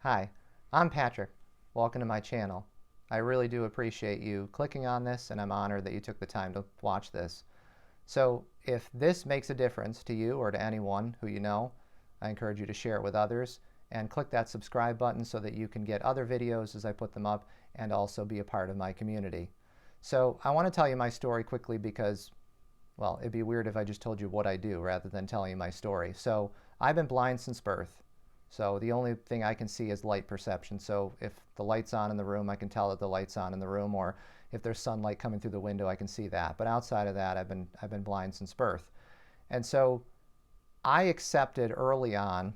Hi, I'm Patrick. Welcome to my channel. I really do appreciate you clicking on this, and I'm honored that you took the time to watch this. So if this makes a difference to you or to anyone who you know, I encourage you to share it with others and click that subscribe button so that you can get other videos as I put them up and also be a part of my community. So I want to tell you my story quickly because, well, it'd be weird if I just told you what I do rather than telling you my story. So I've been blind since birth. So the only thing I can see is light perception. So if the light's on in the room, I can tell that the light's on in the room, or if there's sunlight coming through the window, I can see that. But outside of that, I've been blind since birth. And so I accepted early on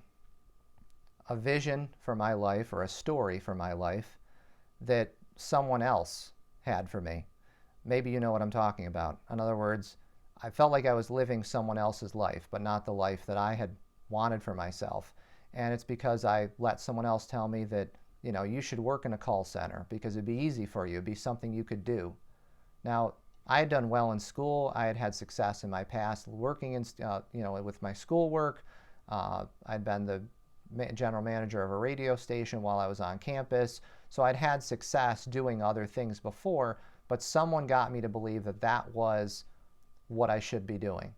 a vision for my life or a story for my life that someone else had for me. Maybe you know what I'm talking about. In other words, I felt like I was living someone else's life, but not the life that I had wanted for myself. And it's because I let someone else tell me that, you should work in a call center because it'd be easy for you. It'd be something you could do. Now, I had done well in school. I had had success in my past working in, with my schoolwork. I'd been the general manager of a radio station while I was on campus. So I'd had success doing other things before, but someone got me to believe that that was what I should be doing.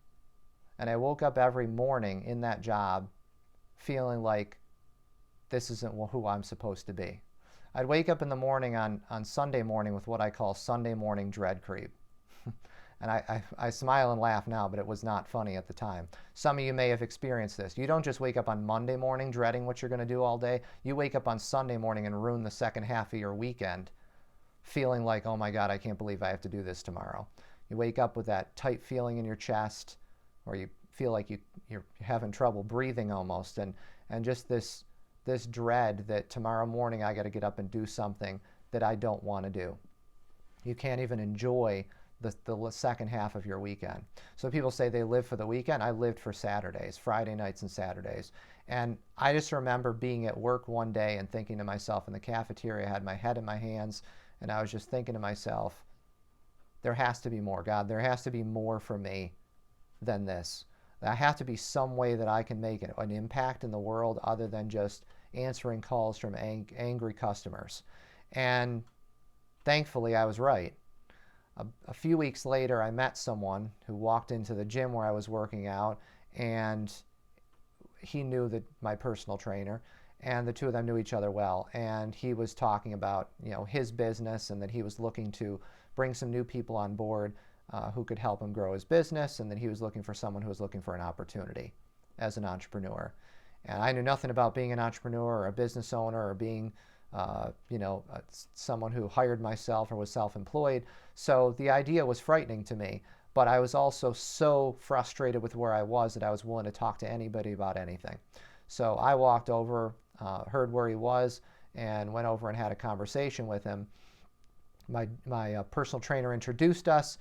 And I woke up every morning in that job feeling like this isn't who I'm supposed to be. I'd wake up in the morning on Sunday morning with what I call Sunday morning dread creep. And I smile and laugh now, but it was not funny at the time. Some of you may have experienced this. You don't just wake up on Monday morning dreading what you're going to do all day. You wake up on Sunday morning and ruin the second half of your weekend feeling like, oh my God, I can't believe I have to do this tomorrow. You wake up with that tight feeling in your chest, or you feel like you're having trouble breathing almost, and just this dread that tomorrow morning I got to get up and do something that I don't want to do. You can't even enjoy the second half of your weekend. So people say they live for the weekend. I lived for Saturdays, Friday nights and Saturdays. And I just remember being at work one day and thinking to myself in the cafeteria, I had my head in my hands, and I was just thinking to myself, there has to be more, God. There has to be more for me than this. There has to be some way that I can make an impact in the world other than just answering calls from angry customers. And thankfully, I was right. A few weeks later, I met someone who walked into the gym where I was working out, and he knew that my personal trainer, and the two of them knew each other well. And he was talking about his business and that he was looking to bring some new people on board who could help him grow his business, and that he was looking for someone who was looking for an opportunity as an entrepreneur. And I knew nothing about being an entrepreneur or a business owner or being someone who hired myself or was self-employed. So the idea was frightening to me, but I was also so frustrated with where I was that I was willing to talk to anybody about anything. So I walked over, heard where he was, and went over and had a conversation with him. My personal trainer introduced us,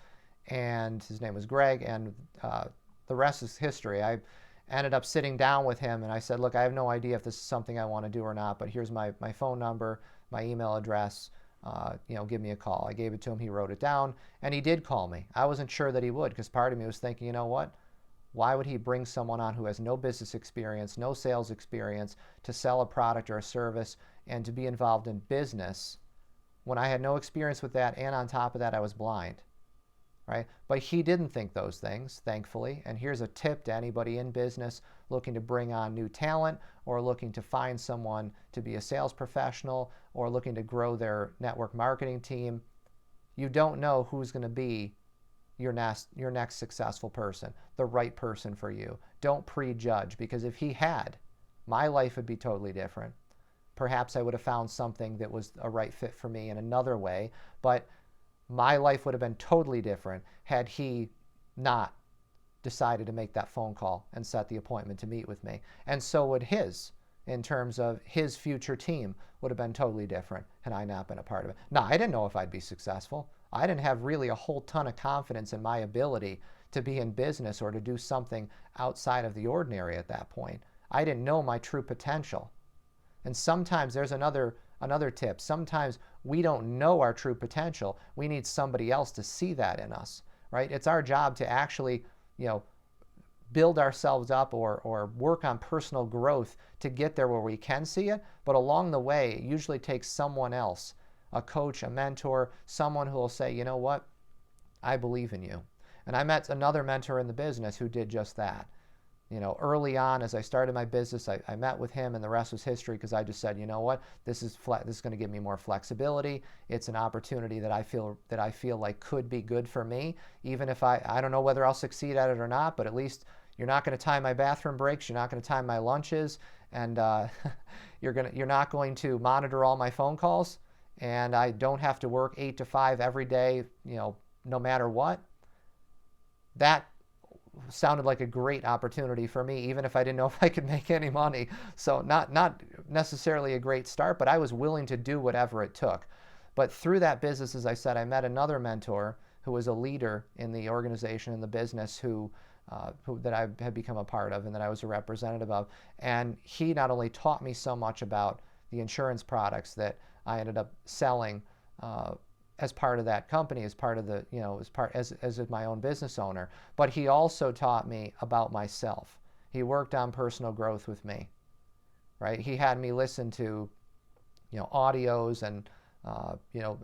and his name was Greg, and the rest is history. I ended up sitting down with him, and I said, look, I have no idea if this is something I want to do or not, but here's my phone number, my email address, give me a call. I gave it to him, he wrote it down, and he did call me. I wasn't sure that he would, because part of me was thinking, you know what? Why would he bring someone on who has no business experience, no sales experience, to sell a product or a service and to be involved in business when I had no experience with that, and on top of that, I was blind? Right? But he didn't think those things, thankfully. And here's a tip to anybody in business looking to bring on new talent, or looking to find someone to be a sales professional, or looking to grow their network marketing team. You don't know who's going to be your next successful person, the right person for you. Don't prejudge, because if he had, my life would be totally different. Perhaps I would have found something that was a right fit for me in another way, but my life would have been totally different had he not decided to make that phone call and set the appointment to meet with me. And so would his, in terms of his future team, would have been totally different had I not been a part of it. Now, I didn't know if I'd be successful. I didn't have really a whole ton of confidence in my ability to be in business or to do something outside of the ordinary at that point. I didn't know my true potential. And sometimes there's another tip. Sometimes we don't know our true potential. We need somebody else to see that in us, right? It's our job to actually, build ourselves up or work on personal growth to get there where we can see it. But along the way, it usually takes someone else, a coach, a mentor, someone who will say, you know what, I believe in you. And I met another mentor in the business who did just that. Early on, as I started my business, I met with him, and the rest was history, because I just said, you know what, this is going to give me more flexibility. It's an opportunity that I feel like could be good for me, even if I don't know whether I'll succeed at it or not. But at least you're not going to time my bathroom breaks, you're not going to time my lunches, and you're not going to monitor all my phone calls, and I don't have to work 8 to 5 every day, no matter what. That sounded like a great opportunity for me, even if I didn't know if I could make any money. So not necessarily a great start, but I was willing to do whatever it took. But through that business, as I said, I met another mentor who was a leader in the organization, in the business, who that I had become a part of and that I was a representative of. And he not only taught me so much about the insurance products that I ended up selling as part of that company, as part of the, as my own business owner, but he also taught me about myself. He worked on personal growth with me, right? He had me listen to, audios, and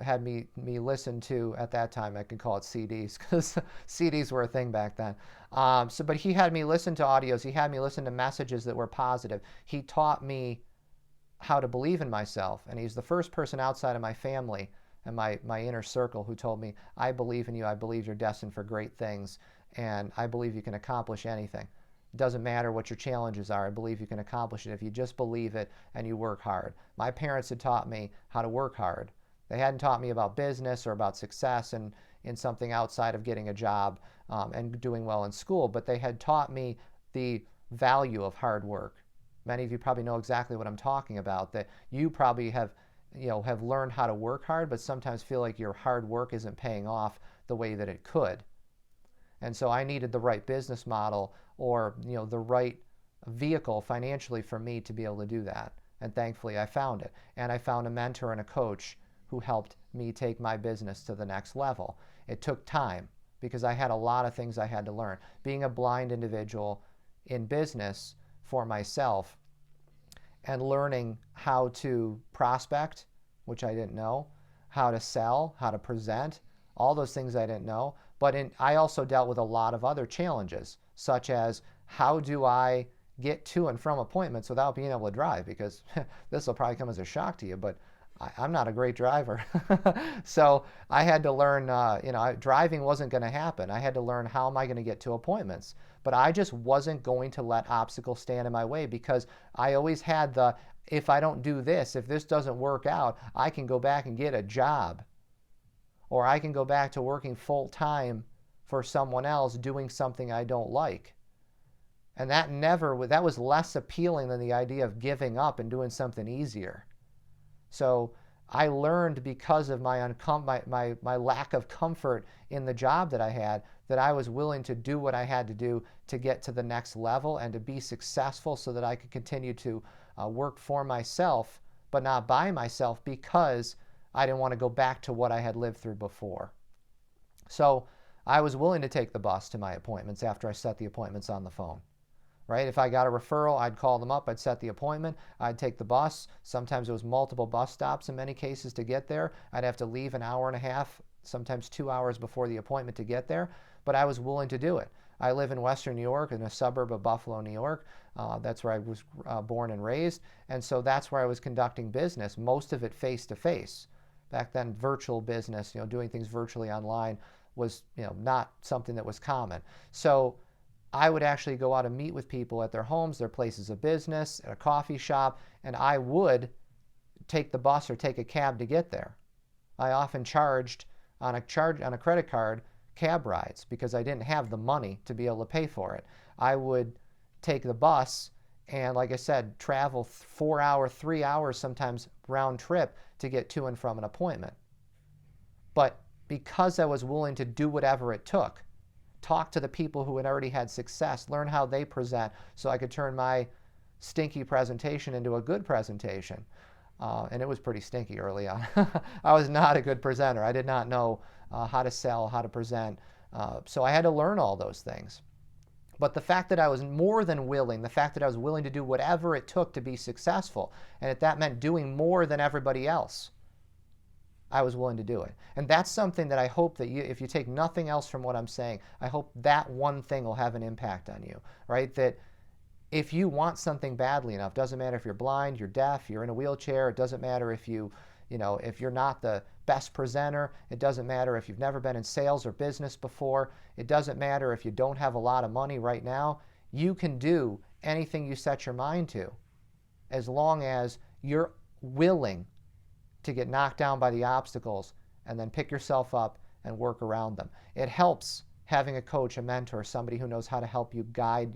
had me listen to, at that time I could call it CDs, because CDs were a thing back then. But he had me listen to audios. He had me listen to messages that were positive. He taught me how to believe in myself, and he's the first person outside of my family and my inner circle who told me, I believe in you, I believe you're destined for great things, and I believe you can accomplish anything. It doesn't matter what your challenges are, I believe you can accomplish it if you just believe it and you work hard. My parents had taught me how to work hard. They hadn't taught me about business or about success and in something outside of getting a job and doing well in school, but they had taught me the value of hard work. Many of you probably know exactly what I'm talking about, that you probably have learned how to work hard, but sometimes feel like your hard work isn't paying off the way that it could. And so I needed the right business model, or the right vehicle financially for me to be able to do that. And thankfully I found it. And I found a mentor and a coach who helped me take my business to the next level. It took time, because I had a lot of things I had to learn. Being a blind individual in business for myself, and learning how to prospect, which I didn't know, how to sell, how to present, all those things I didn't know. But I also dealt with a lot of other challenges, such as how do I get to and from appointments without being able to drive? Because this will probably come as a shock to you, but I'm not a great driver. So I had to learn, driving wasn't going to happen. I had to learn, how am I going to get to appointments? But I just wasn't going to let obstacles stand in my way, because I always had if I don't do this, if this doesn't work out, I can go back and get a job. Or I can go back to working full time for someone else doing something I don't like. And that was less appealing than the idea of giving up and doing something easier. So I learned, because of my lack of comfort in the job that I had, that I was willing to do what I had to do to get to the next level and to be successful, so that I could continue to work for myself, but not by myself, because I didn't want to go back to what I had lived through before. So I was willing to take the bus to my appointments after I set the appointments on the phone. Right? If I got a referral, I'd call them up, I'd set the appointment, I'd take the bus. Sometimes it was multiple bus stops in many cases to get there. I'd have to leave an hour and a half, sometimes 2 hours before the appointment to get there, but I was willing to do it. I live in Western New York, in a suburb of Buffalo, New York. That's where I was born and raised, and so that's where I was conducting business, most of it face-to-face. Back then, virtual business, doing things virtually online was not something that was common. So I would actually go out and meet with people at their homes, their places of business, at a coffee shop, and I would take the bus or take a cab to get there. I often charged on a credit card cab rides, because I didn't have the money to be able to pay for it. I would take the bus and, like I said, travel 4 hours, 3 hours sometimes round trip to get to and from an appointment. But because I was willing to do whatever it took, talk to the people who had already had success, learn how they present, so I could turn my stinky presentation into a good presentation. And it was pretty stinky early on. I was not a good presenter. I did not know how to sell, how to present. So I had to learn all those things. But the fact that I was more than willing, the fact that I was willing to do whatever it took to be successful, and that meant doing more than everybody else, I was willing to do it. And that's something that I hope that you, if you take nothing else from what I'm saying, I hope that one thing will have an impact on you, right? That if you want something badly enough, doesn't matter if you're blind, you're deaf, you're in a wheelchair, it doesn't matter if if you're not the best presenter, it doesn't matter if you've never been in sales or business before, it doesn't matter if you don't have a lot of money right now, you can do anything you set your mind to, as long as you're willing to get knocked down by the obstacles and then pick yourself up and work around them. It helps having a coach, a mentor, somebody who knows how to help you guide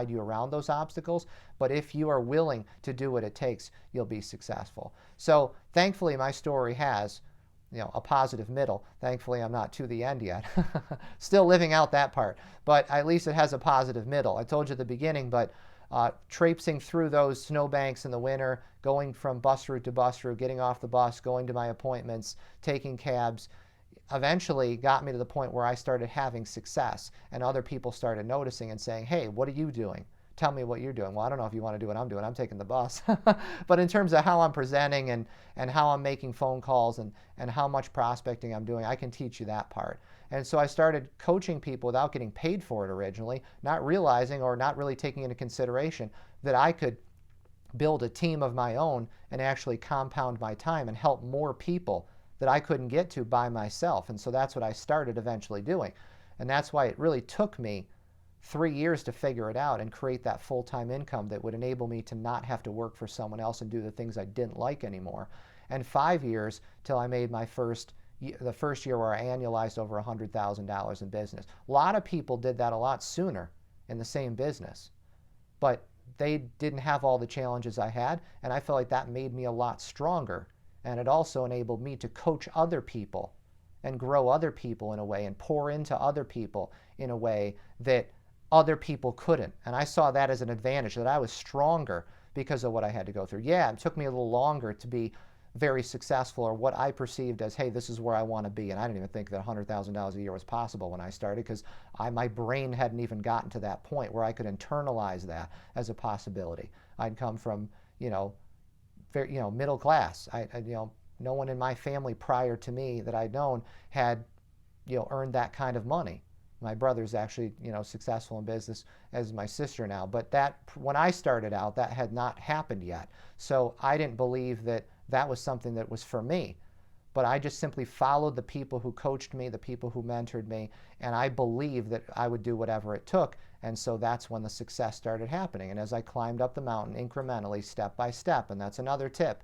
you around those obstacles. But if you are willing to do what it takes, you'll be successful. So thankfully, my story has a positive middle. Thankfully, I'm not to the end yet. Still living out that part. But at least it has a positive middle. I told you at the beginning, but traipsing through those snowbanks in the winter, going from bus route to bus route, getting off the bus, going to my appointments, taking cabs, eventually got me to the point where I started having success, and other people started noticing and saying, hey, what are you doing? Tell me what you're doing. Well, I don't know if you want to do what I'm doing. I'm taking the bus. But in terms of how I'm presenting and how I'm making phone calls and how much prospecting I'm doing, I can teach you that part. And so I started coaching people without getting paid for it originally, not realizing or not really taking into consideration that I could build a team of my own and actually compound my time and help more people that I couldn't get to by myself. And so that's what I started eventually doing. And that's why it really took me 3 years to figure it out and create that full-time income that would enable me to not have to work for someone else and do the things I didn't like anymore. And 5 years till I made the first year where I annualized over $100,000 in business. A lot of people did that a lot sooner in the same business, but they didn't have all the challenges I had, and I felt like that made me a lot stronger. And it also enabled me to coach other people and grow other people in a way and pour into other people in a way that other people couldn't. And I saw that as an advantage, that I was stronger because of what I had to go through. Yeah, it took me a little longer to be very successful, or what I perceived as, hey, this is where I want to be. And I didn't even think that $100,000 a year was possible when I started, because my brain hadn't even gotten to that point where I could internalize that as a possibility. I'd come from, middle class. No one in my family prior to me that I'd known had, earned that kind of money. My brother's actually, successful in business, as my sister now. But when I started out, that had not happened yet. So I didn't believe that that was something that was for me. But I just simply followed the people who coached me, the people who mentored me, and I believed that I would do whatever it took. And so that's when the success started happening. And as I climbed up the mountain incrementally, step by step, and that's another tip.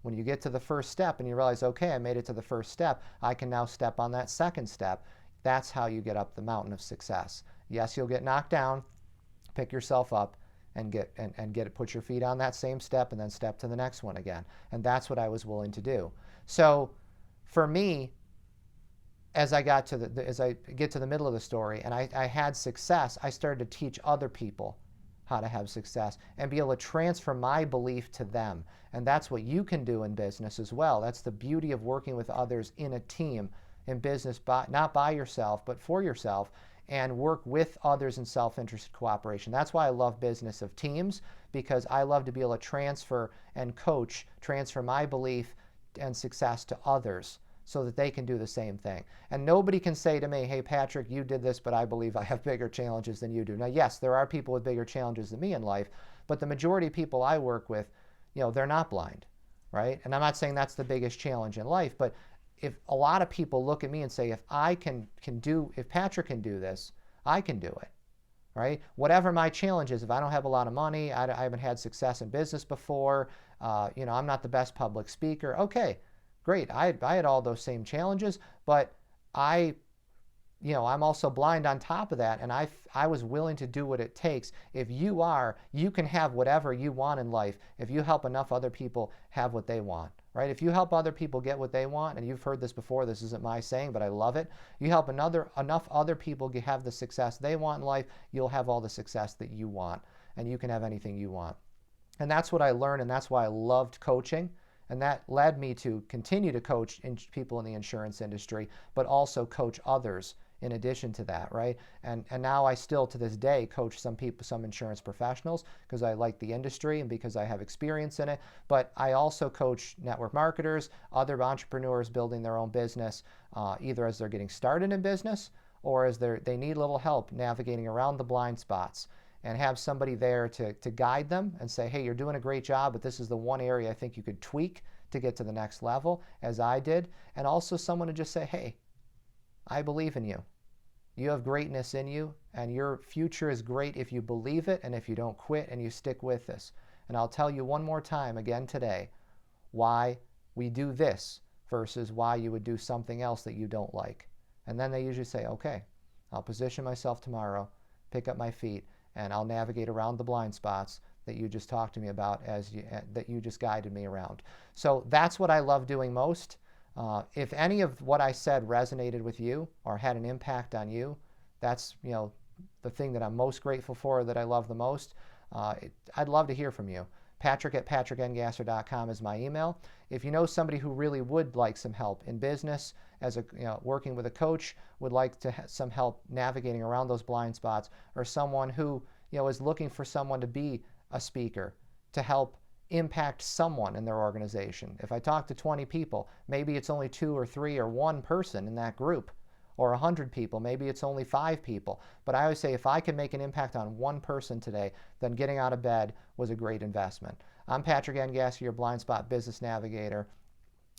When you get to the first step and you realize, okay, I made it to the first step, I can now step on that second step. That's how you get up the mountain of success. Yes, you'll get knocked down, pick yourself up, and put your feet on that same step, and then step to the next one again. And that's what I was willing to do. So for me, as I get to the middle of the story and I had success, I started to teach other people how to have success and be able to transfer my belief to them. And that's what you can do in business as well. That's the beauty of working with others in a team in business, not by yourself, but for yourself, and work with others in self-interested cooperation. That's why I love business of teams, because I love to be able to transfer my belief and success to others so that they can do the same thing. And nobody can say to me, hey, Patrick, you did this, but I believe I have bigger challenges than you do. Now, yes, there are people with bigger challenges than me in life, but the majority of people I work with, they're not blind, right? And I'm not saying that's the biggest challenge in life, but if a lot of people look at me and say, if Patrick can do this, I can do it, right? Whatever my challenge is, if I don't have a lot of money, I haven't had success in business before, I'm not the best public speaker, okay, great. I had all those same challenges, but I'm also blind on top of that, and I was willing to do what it takes. If you can have whatever you want in life if you help enough other people have what they want, right? If you help other people get what they want, and you've heard this before, this isn't my saying, but I love it. You help enough other people have the success they want in life, you'll have all the success that you want, and you can have anything you want. And that's what I learned, and that's why I loved coaching. And that led me to continue to coach people in the insurance industry, but also coach others in addition to that, right? And now I still to this day coach some people, some insurance professionals, because I like the industry and because I have experience in it. But I also coach network marketers, other entrepreneurs building their own business, either as they're getting started in business or as they need a little help navigating around the blind spots, and have somebody there to guide them and say, hey, you're doing a great job, but this is the one area I think you could tweak to get to the next level, as I did. And also someone to just say, hey, I believe in you. You have greatness in you, and your future is great if you believe it and if you don't quit and you stick with this. And I'll tell you one more time again today why we do this versus why you would do something else that you don't like. And then they usually say, okay, I'll position myself tomorrow, pick up my feet, and I'll navigate around the blind spots that you just talked to me about, that you just guided me around. So that's what I love doing most. If any of what I said resonated with you or had an impact on you, that's the thing that I'm most grateful for, that I love the most. I'd love to hear from you. Patrick@patrickngasser.com is my email. If you know somebody who really would like some help in business, as working with a coach, would like to have some help navigating around those blind spots, or someone who is looking for someone to be a speaker to help impact someone in their organization. If I talk to 20 people, maybe it's only 2 or 3 or 1 person in that group. Or 100 people, maybe it's only 5 people. But I always say, if I can make an impact on 1 person today, then getting out of bed was a great investment. I'm Patrick Ngasser, your Blind Spot Business Navigator.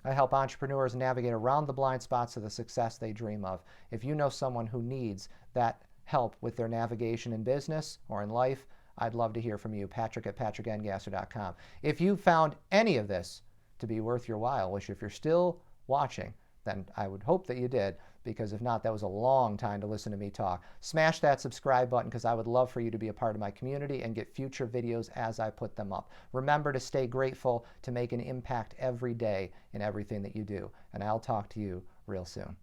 I help entrepreneurs navigate around the blind spots to the success they dream of. If you know someone who needs that help with their navigation in business or in life, I'd love to hear from you. Patrick@patrickngasser.com. If you found any of this to be worth your while, which if you're still watching, then I would hope that you did, because if not, that was a long time to listen to me talk. Smash that subscribe button, because I would love for you to be a part of my community and get future videos as I put them up. Remember to stay grateful, to make an impact every day in everything that you do. And I'll talk to you real soon.